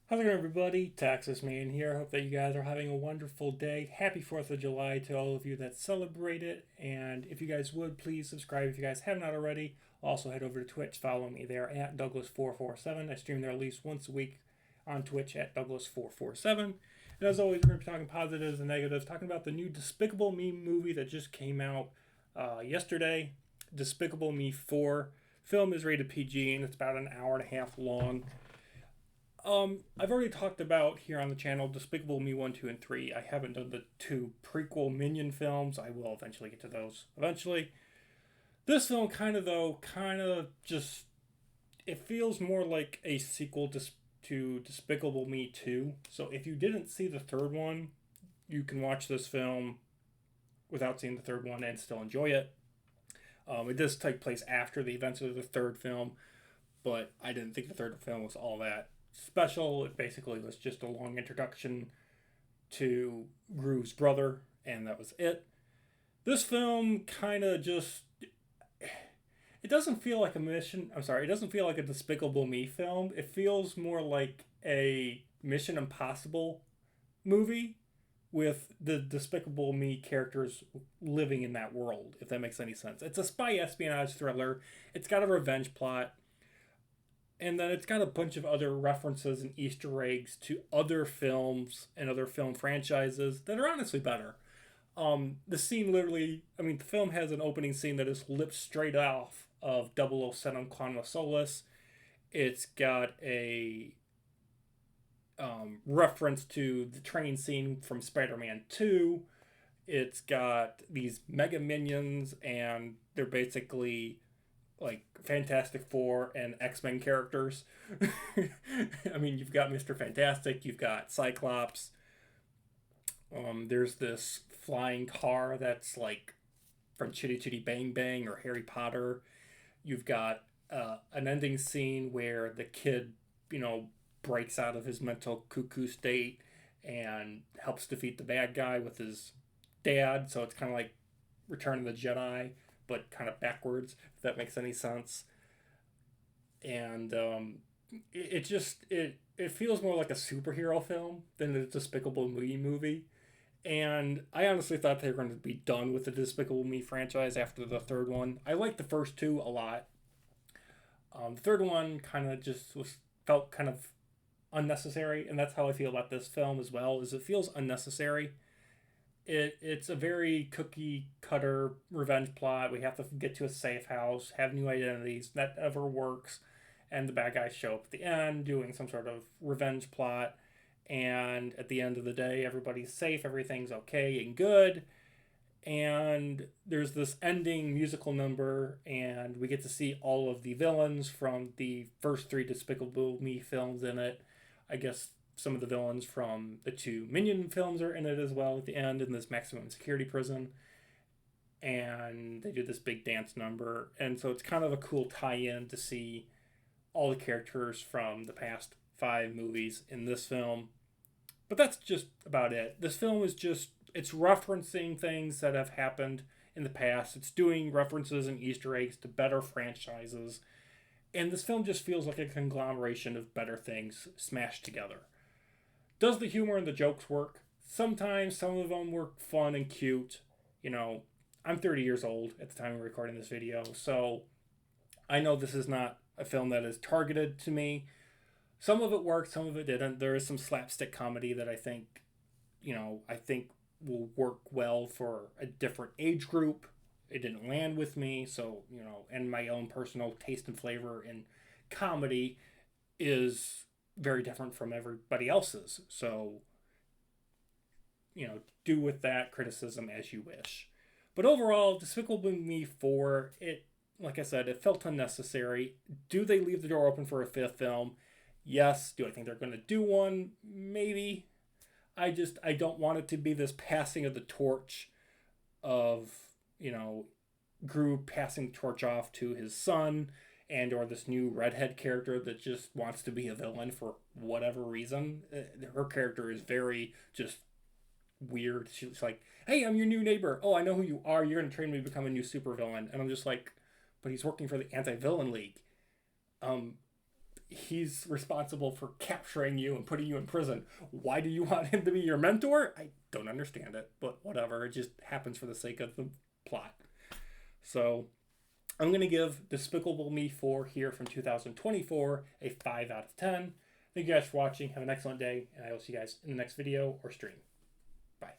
How's it going, everybody? Texas Man here. Hope that you guys are having a wonderful day. Happy 4th of July to all of you that celebrate it. And if you guys would, please subscribe if you guys haven't already. Also, head over to Twitch. Follow me there at Douglas447. I stream there at least once a week on Twitch at Douglas447. And as always, we're going to be talking positives and negatives, talking about the new Despicable Me movie that just came out yesterday. Despicable Me 4. Film is rated PG and it's about an hour and a half long. I've already talked about here on the channel Despicable Me 1, 2, and 3. I haven't done the two prequel Minion films. I will eventually get to those eventually. This film just, it feels more like a sequel to Despicable Me 2. So if you didn't see the third one, you can watch this film without seeing the third one and still enjoy it. It does take place after the events of the third film, but I didn't think the third film was all that special. It basically was just a long introduction to Gru's brother, and that was it. This film kind of just. It doesn't feel like a mission. I'm sorry, it doesn't feel like a Despicable Me film. It feels more like a Mission Impossible movie with the Despicable Me characters living in that world, if that makes any sense. It's a spy espionage thriller. It's got a revenge plot, and then it's got a bunch of other references and Easter eggs to other films and other film franchises that are honestly better. The scene literally, I mean, the film has an opening scene that is lipped straight off of 007 Quantum of Solace. It's got a reference to the train scene from Spider Man 2. It's got these mega minions, and they're basically like Fantastic Four and X-Men characters. I mean, you've got Mr. Fantastic, you've got Cyclops. There's this flying car that's like from Chitty Chitty Bang Bang or Harry Potter. You've got an ending scene where the kid, breaks out of his mental cuckoo state and helps defeat the bad guy with his dad. So it's kind of like Return of the Jedi, but kind of backwards, if that makes any sense. And it feels more like a superhero film than a Despicable Me movie. And I honestly thought they were going to be done with the Despicable Me franchise after the third one. I liked the first two a lot. The third one kind of just felt kind of unnecessary, and that's how I feel about this film as well. Is it feels unnecessary. It's a very cookie cutter revenge plot. We have to get to a safe house, have new identities. That never works, and the bad guys show up at the end doing some sort of revenge plot. And at the end of the day, everybody's safe, everything's okay and good. And there's this ending musical number, and we get to see all of the villains from the first three Despicable Me films in it. I guess some of the villains from the two Minion films are in it as well at the end in this maximum security prison. And they do this big dance number. And so it's kind of a cool tie in to see all the characters from the past five movies in this film. But that's just about it. This film is just, it's referencing things that have happened in the past. It's doing references and Easter eggs to better franchises. And this film just feels like a conglomeration of better things smashed together. Does the humor and the jokes work? Sometimes some of them work fun and cute. I'm 30 years old at the time of recording this video, so I know this is not a film that is targeted to me. Some of it worked, some of it didn't. There is some slapstick comedy that I think will work well for a different age group. It didn't land with me, so, and my own personal taste and flavor in comedy is very different from everybody else's. So, do with that criticism as you wish. But overall, Despicable Me 4, like I said, it felt unnecessary. Do they leave the door open for a fifth film? Yes. Do I think they're going to do one? Maybe. I don't want it to be this passing of the torch of, Gru passing the torch off to his son, and or this new redhead character that just wants to be a villain for whatever reason. Her character is very just weird. She's like, "Hey, I'm your new neighbor. Oh, I know who you are. You're going to train me to become a new supervillain." And I'm just like, "But he's working for the Anti-Villain League." Um, he's responsible for capturing you and putting you in prison. Why do you want him to be your mentor? I don't understand it, but whatever. It just happens for the sake of the plot. So I'm going to give Despicable Me 4 here from 2024 a 5 out of 10. Thank you guys for watching. Have an excellent day, and I will see you guys in the next video or stream. Bye.